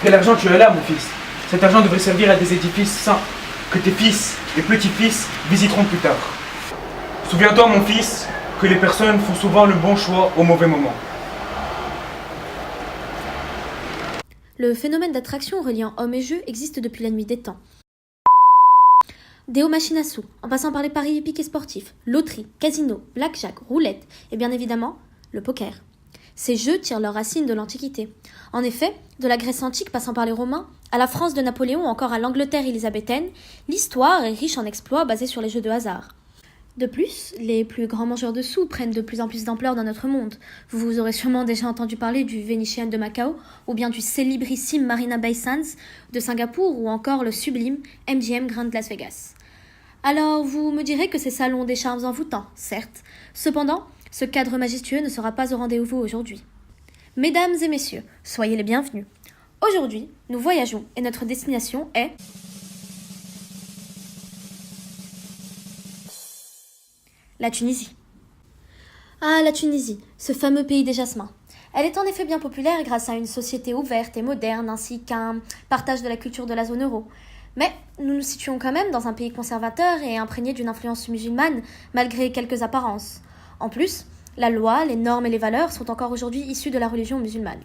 Quel argent tu as là, mon fils? Cet argent devrait servir à des édifices saints, que tes fils et petits-fils visiteront plus tard. Souviens-toi, mon fils, que les personnes font souvent le bon choix au mauvais moment. Le phénomène d'attraction reliant hommes et jeux existe depuis la nuit des temps. Des hauts machines à sous, en passant par les paris hippiques et sportifs, loterie, casino, blackjack, roulette et bien évidemment, le poker. Ces jeux tirent leurs racines de l'Antiquité. En effet, de la Grèce antique passant par les Romains, à la France de Napoléon ou encore à l'Angleterre élisabéthaine, l'histoire est riche en exploits basés sur les jeux de hasard. De plus, les plus grands mangeurs de sous prennent de plus en plus d'ampleur dans notre monde. Vous aurez sûrement déjà entendu parler du Venetian de Macao, ou bien du célébrissime Marina Bay Sands de Singapour, ou encore le sublime MGM Grand Las Vegas. Alors, vous me direz que ces salons ont des charmes envoûtants, certes. Cependant, ce cadre majestueux ne sera pas au rendez-vous aujourd'hui. Mesdames et messieurs, soyez les bienvenus. Aujourd'hui, nous voyageons et notre destination est... la Tunisie. Ah, la Tunisie, ce fameux pays des jasmins. Elle est en effet bien populaire grâce à une société ouverte et moderne ainsi qu'un partage de la culture de la zone euro. Mais nous nous situons quand même dans un pays conservateur et imprégné d'une influence musulmane malgré quelques apparences. En plus, la loi, les normes et les valeurs sont encore aujourd'hui issues de la religion musulmane.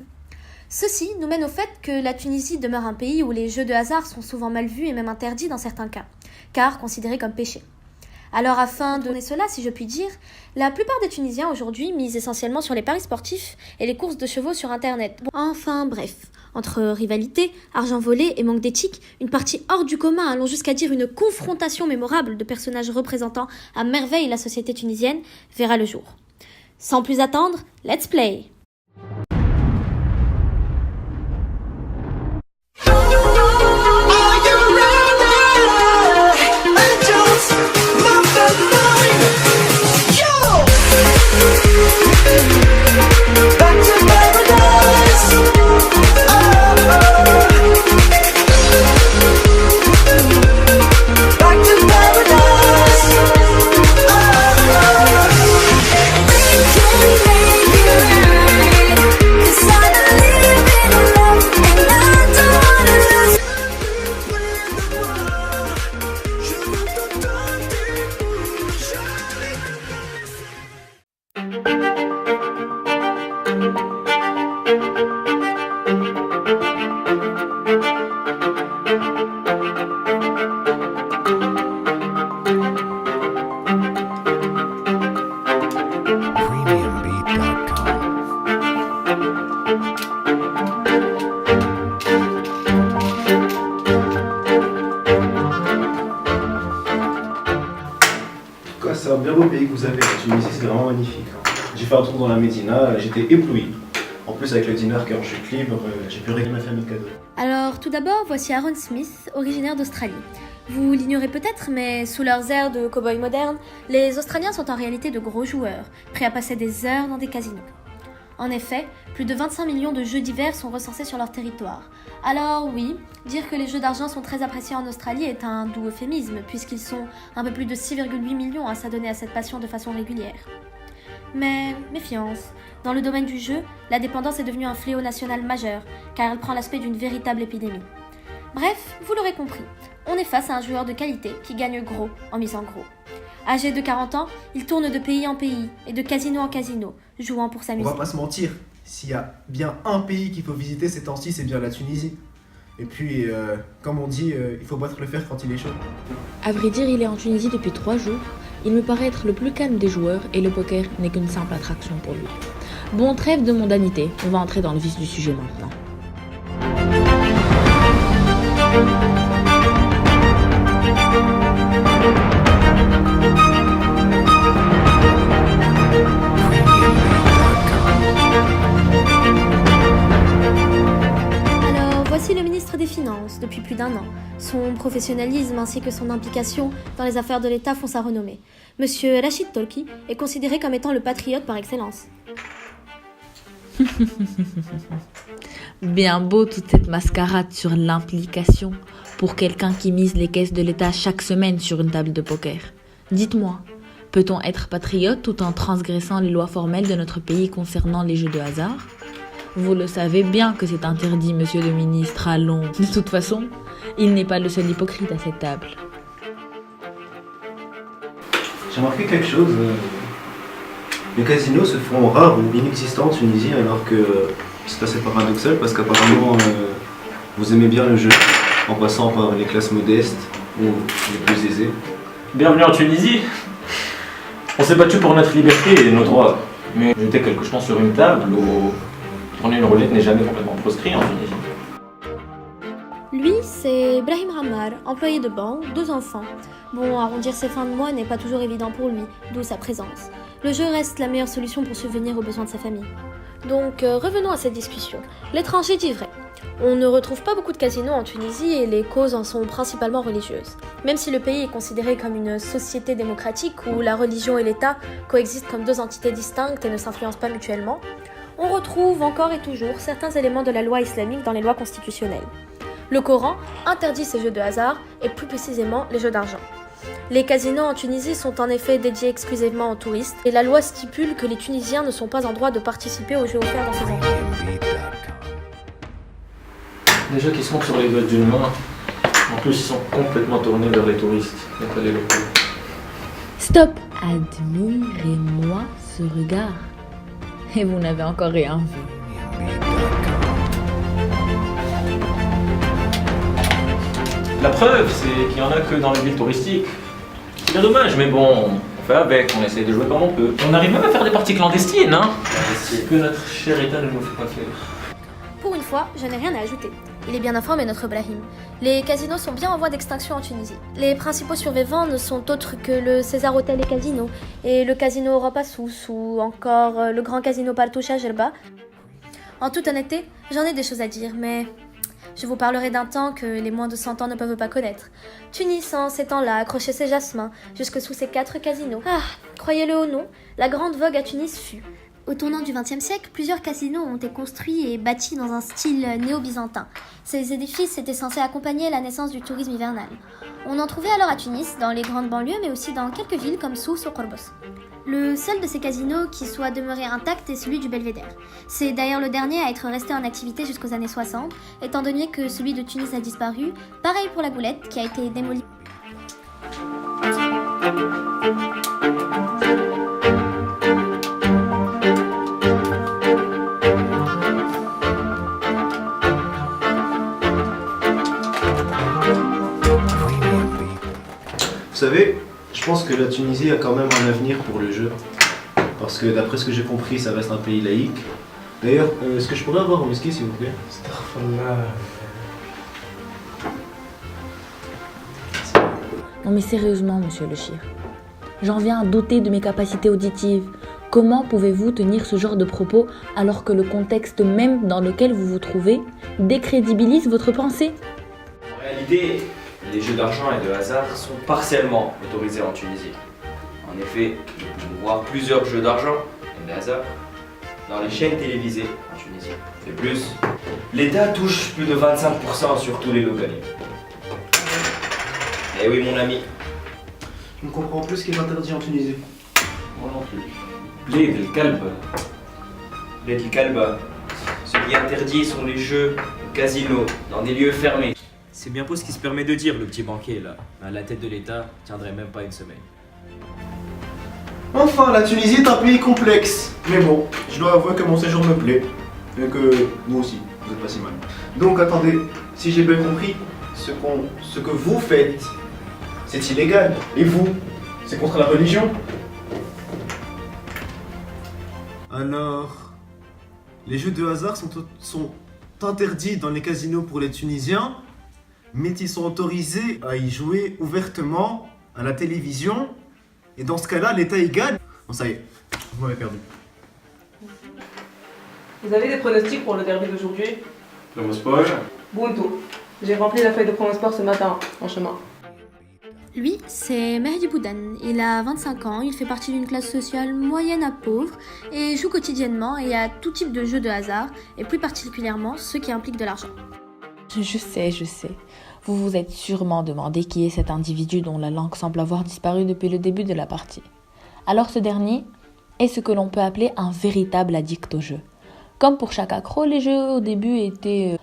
Ceci nous mène au fait que la Tunisie demeure un pays où les jeux de hasard sont souvent mal vus et même interdits dans certains cas, car considérés comme péchés. Alors afin de donner cela, si je puis dire, la plupart des Tunisiens aujourd'hui misent essentiellement sur les paris sportifs et les courses de chevaux sur internet. Enfin bref, entre rivalité, argent volé et manque d'éthique, une partie hors du commun, allons jusqu'à dire une confrontation mémorable de personnages représentant à merveille la société tunisienne, verra le jour. Sans plus attendre, let's play! C'est un bien beau pays que vous avez, la Tunisie, c'est vraiment magnifique. J'ai fait un tour dans la Médina, j'étais ébloui. En plus, avec le dinar qui est en chute libre, j'ai pu régler ma famille de cadeaux. Alors, tout d'abord, voici Aaron Smith, originaire d'Australie. Vous l'ignorez peut-être, mais sous leurs airs de cow-boys modernes, les Australiens sont en réalité de gros joueurs, prêts à passer des heures dans des casinos. En effet, plus de 25 millions de jeux divers sont recensés sur leur territoire. Alors oui, dire que les jeux d'argent sont très appréciés en Australie est un doux euphémisme, puisqu'ils sont un peu plus de 6,8 millions à s'adonner à cette passion de façon régulière. Mais méfiance, dans le domaine du jeu, la dépendance est devenue un fléau national majeur, car elle prend l'aspect d'une véritable épidémie. Bref, vous l'aurez compris, on est face à un joueur de qualité qui gagne gros en misant gros. Âgé de 40 ans, il tourne de pays en pays et de casino en casino, jouant pour s'amuser. On va pas se mentir, s'il y a bien un pays qu'il faut visiter ces temps-ci, c'est bien la Tunisie. Et puis, comme on dit, il faut battre le fer quand il est chaud. À vrai dire, il est en Tunisie depuis 3 jours. Il me paraît être le plus calme des joueurs et le poker n'est qu'une simple attraction pour lui. Bon, trêve de mondanité, on va entrer dans le vif du sujet maintenant. Voici le ministre des Finances depuis plus d'1 an. Son professionnalisme ainsi que son implication dans les affaires de l'État font sa renommée. Monsieur Rachid Tolki est considéré comme étant le patriote par excellence. Bien beau toute cette mascarade sur l'implication pour quelqu'un qui mise les caisses de l'État chaque semaine sur une table de poker. Dites-moi, peut-on être patriote tout en transgressant les lois formelles de notre pays concernant les jeux de hasard ? Vous le savez bien que c'est interdit, monsieur le ministre, allons. De toute façon, il n'est pas le seul hypocrite à cette table. J'ai remarqué quelque chose. Les casinos se font rares ou inexistants en Tunisie, alors que c'est assez paradoxal parce qu'apparemment vous aimez bien le jeu, en passant par les classes modestes ou les plus aisées. Bienvenue en Tunisie. On s'est battu pour notre liberté et nos droits. Mais jeter quelque chose sur une table ou tourner une roulette n'est jamais complètement proscrit en Tunisie. Lui, c'est Brahim Ammar, employé de banque, 2 enfants. Bon, arrondir ses fins de mois n'est pas toujours évident pour lui, d'où sa présence. Le jeu reste la meilleure solution pour subvenir aux besoins de sa famille. Donc, revenons à cette discussion. L'étranger dit vrai. On ne retrouve pas beaucoup de casinos en Tunisie et les causes en sont principalement religieuses. Même si le pays est considéré comme une société démocratique où la religion et l'État coexistent comme 2 entités distinctes et ne s'influencent pas mutuellement, on retrouve encore et toujours certains éléments de la loi islamique dans les lois constitutionnelles. Le Coran interdit ces jeux de hasard et plus précisément les jeux d'argent. Les casinos en Tunisie sont en effet dédiés exclusivement aux touristes et la loi stipule que les Tunisiens ne sont pas en droit de participer aux jeux offerts dans ces endroits. Des jeux qui se montent sur les doigts d'une main. En plus, ils sont complètement tournés vers les touristes et pas les locaux. Stop! Admirez-moi ce regard. Et vous n'avez encore rien vu. La preuve, c'est qu'il n'y en a que dans les villes touristiques. C'est bien dommage, mais bon, on fait avec, on essaie de jouer comme on peut. On arrive même à faire des parties clandestines, hein. C'est que notre cher État ne nous fait pas faire. Pour une fois, je n'ai rien à ajouter. Il est bien informé, notre Brahim. Les casinos sont bien en voie d'extinction en Tunisie. Les principaux survivants ne sont autres que le César Hôtel et Casino, et le Casino Europe à Sousse, ou encore le Grand Casino Partouche à Gerba. En toute honnêteté, j'en ai des choses à dire, mais je vous parlerai d'un temps que les moins de 100 ans ne peuvent pas connaître. Tunis, en ces temps-là, accrochait ses jasmins jusque sous ses 4 casinos. Ah, croyez-le ou non, la grande vogue à Tunis fut. Au tournant du XXe siècle, plusieurs casinos ont été construits et bâtis dans un style néo-byzantin. Ces édifices étaient censés accompagner la naissance du tourisme hivernal. On en trouvait alors à Tunis, dans les grandes banlieues, mais aussi dans quelques villes comme Sousse ou Khorbos. Le seul de ces casinos qui soit demeuré intact est celui du Belvédère. C'est d'ailleurs le dernier à être resté en activité jusqu'aux années 60, étant donné que celui de Tunis a disparu. Pareil pour la Goulette, qui a été démolie. Vous savez, je pense que la Tunisie a quand même un avenir pour le jeu. Parce que d'après ce que j'ai compris, ça reste un pays laïque. D'ailleurs, est-ce que je pourrais avoir un whisky s'il vous plaît? Non mais sérieusement, monsieur le Chir. J'en viens à douter de mes capacités auditives. Comment pouvez-vous tenir ce genre de propos alors que le contexte même dans lequel vous vous trouvez décrédibilise votre pensée? En réalité, les jeux d'argent et de hasard sont partiellement autorisés en Tunisie. En effet, nous pouvons voir plusieurs jeux d'argent et de hasard dans les chaînes télévisées en Tunisie. Et plus, l'État touche plus de 25% sur tous les localiers. Eh oui, mon ami. Je ne comprends plus ce qui est interdit en Tunisie. Moi non plus. Bled el Kalb. Bled el Kalba. Ce qui est interdit sont les jeux au casino, dans des lieux fermés. C'est bien beau ce qu'il se permet de dire, le petit banquier là. À la tête de l'État, tiendrait même pas une semaine. Enfin, la Tunisie est un pays complexe. Mais bon, je dois avouer que mon séjour me plaît. Et que vous aussi, vous êtes pas si mal. Donc attendez, si j'ai bien compris, ce que vous faites, c'est illégal. Et vous, c'est contre la religion. Alors, les jeux de hasard sont interdits dans les casinos pour les Tunisiens, mais ils sont autorisés à y jouer ouvertement à la télévision. Et dans ce cas-là, l'État y gagne. Bon, ça y est, vous m'avez perdu. Vous avez des pronostics pour le derby d'aujourd'hui? Promosport. Buntu. J'ai rempli la feuille de Promosport ce matin, en chemin. Lui, c'est Mehdi Boudan. Il a 25 ans, il fait partie d'une classe sociale moyenne à pauvre et joue quotidiennement et à tout type de jeux de hasard, et plus particulièrement ceux qui impliquent de l'argent. Je sais. Vous vous êtes sûrement demandé qui est cet individu dont la langue semble avoir disparu depuis le début de la partie. Alors ce dernier est ce que l'on peut appeler un véritable addict au jeu. Comme pour chaque accro, les jeux au début étaient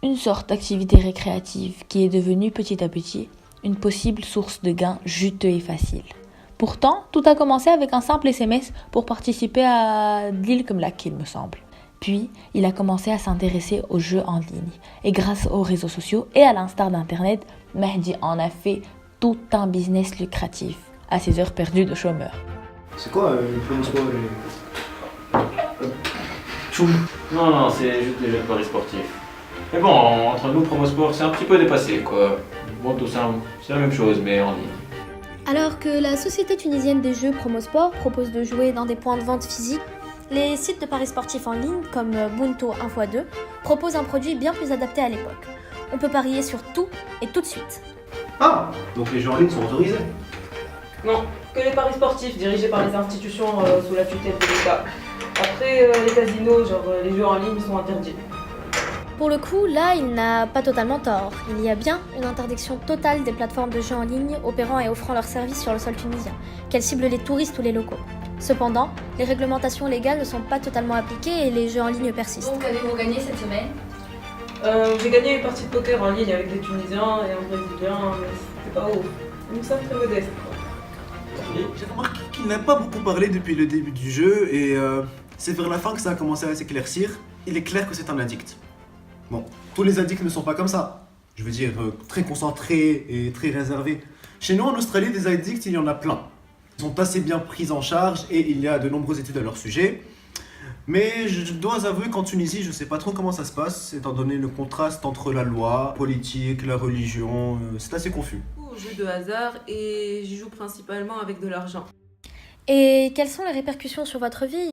une sorte d'activité récréative qui est devenue petit à petit une possible source de gains juteux et faciles. Pourtant, tout a commencé avec un simple SMS pour participer à Lille comme Lac, il me semble. Puis, il a commencé à s'intéresser aux jeux en ligne. Et grâce aux réseaux sociaux et à l'instar d'Internet, Mehdi en a fait tout un business lucratif à ses heures perdues de chômeur. C'est quoi le promo sport Non, c'est juste des jeux de paris sportifs. Mais bon, entre nous, Promosport, c'est un petit peu dépassé, quoi. Bon, tout ça, c'est la même chose, mais en ligne. Alors que la société tunisienne des jeux Promosport propose de jouer dans des points de vente physiques, les sites de paris sportifs en ligne, comme Bunto 1x2, proposent un produit bien plus adapté à l'époque. On peut parier sur tout et tout de suite. Ah, donc les jeux en ligne sont autorisés. Non, que les paris sportifs dirigés par les institutions sous la tutelle de l'État. Après, les casinos, genre les jeux en ligne, sont interdits. Pour le coup, là, il n'a pas totalement tort. Il y a bien une interdiction totale des plateformes de jeux en ligne opérant et offrant leurs services sur le sol tunisien, qu'elles ciblent les touristes ou les locaux. Cependant, les réglementations légales ne sont pas totalement appliquées et les jeux en ligne persistent. Donc, avez-vous gagné cette semaine? J'ai gagné une partie de poker en ligne avec des Tunisiens et un Brésilien, mais c'était pas ouf. Une somme très modeste, quoi. J'ai remarqué qu'il n'a pas beaucoup parlé depuis le début du jeu et c'est vers la fin que ça a commencé à s'éclaircir. Il est clair que c'est un addict. Bon, tous les addicts ne sont pas comme ça. Je veux dire, très concentrés et très réservés. Chez nous, en Australie, des addicts, il y en a plein. Ils sont assez bien pris en charge et il y a de nombreuses études à leur sujet. Mais je dois avouer qu'en Tunisie, je ne sais pas trop comment ça se passe, étant donné le contraste entre la loi, politique, la religion, c'est assez confus. Je joue de hasard et j'y joue principalement avec de l'argent. Et quelles sont les répercussions sur votre vie ?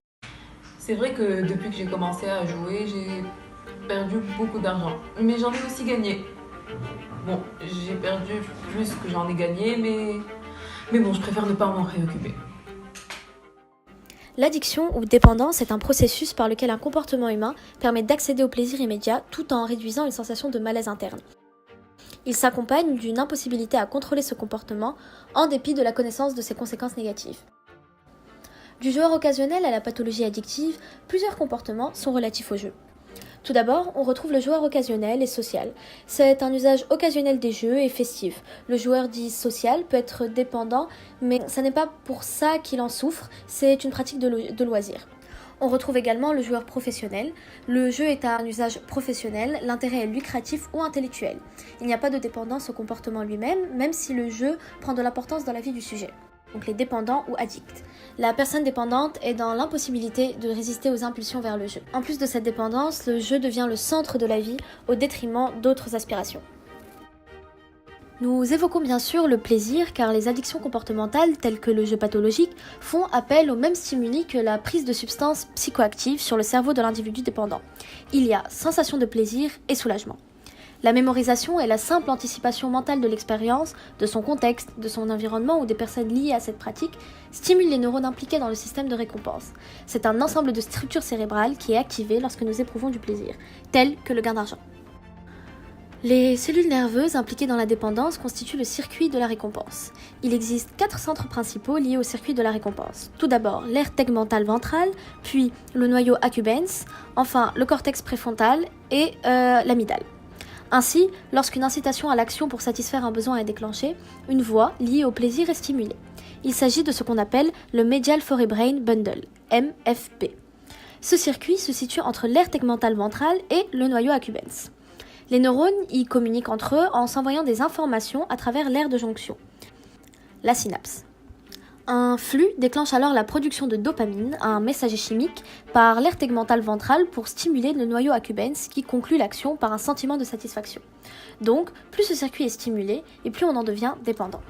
C'est vrai que depuis que j'ai commencé à jouer, j'ai perdu beaucoup d'argent. Mais j'en ai aussi gagné. Bon, j'ai perdu plus que j'en ai gagné, mais bon, je préfère ne pas m'en préoccuper. L'addiction ou dépendance est un processus par lequel un comportement humain permet d'accéder au plaisir immédiat tout en réduisant une sensation de malaise interne. Il s'accompagne d'une impossibilité à contrôler ce comportement en dépit de la connaissance de ses conséquences négatives. Du joueur occasionnel à la pathologie addictive, plusieurs comportements sont relatifs au jeu. Tout d'abord, on retrouve le joueur occasionnel et social. C'est un usage occasionnel des jeux et festif. Le joueur dit social peut être dépendant, mais ce n'est pas pour ça qu'il en souffre, c'est une pratique de loisir. On retrouve également le joueur professionnel. Le jeu est un usage professionnel, l'intérêt est lucratif ou intellectuel. Il n'y a pas de dépendance au comportement lui-même, même si le jeu prend de l'importance dans la vie du sujet. Donc les dépendants ou addicts. La personne dépendante est dans l'impossibilité de résister aux impulsions vers le jeu. En plus de cette dépendance, le jeu devient le centre de la vie au détriment d'autres aspirations. Nous évoquons bien sûr le plaisir car les addictions comportementales telles que le jeu pathologique font appel aux mêmes stimuli que la prise de substances psychoactives sur le cerveau de l'individu dépendant. Il y a sensation de plaisir et soulagement. La mémorisation est la simple anticipation mentale de l'expérience, de son contexte, de son environnement ou des personnes liées à cette pratique, stimule les neurones impliqués dans le système de récompense. C'est un ensemble de structures cérébrales qui est activé lorsque nous éprouvons du plaisir, tel que le gain d'argent. Les cellules nerveuses impliquées dans la dépendance constituent le circuit de la récompense. Il existe 4 centres principaux liés au circuit de la récompense. Tout d'abord, l'aire tegmentale ventrale, puis le noyau accumbens, enfin le cortex préfrontal et l'amygdale. Ainsi, lorsqu'une incitation à l'action pour satisfaire un besoin est déclenchée, une voie liée au plaisir est stimulée. Il s'agit de ce qu'on appelle le Medial Forebrain Bundle, MFB. Ce circuit se situe entre l'aire tegmentale ventrale et le noyau accumbens. Les neurones y communiquent entre eux en s'envoyant des informations à travers l'aire de jonction, la synapse. Un flux déclenche alors la production de dopamine, un messager chimique, par l'aire tegmentale ventrale pour stimuler le noyau accumbens qui conclut l'action par un sentiment de satisfaction. Donc, plus ce circuit est stimulé et plus on en devient dépendant.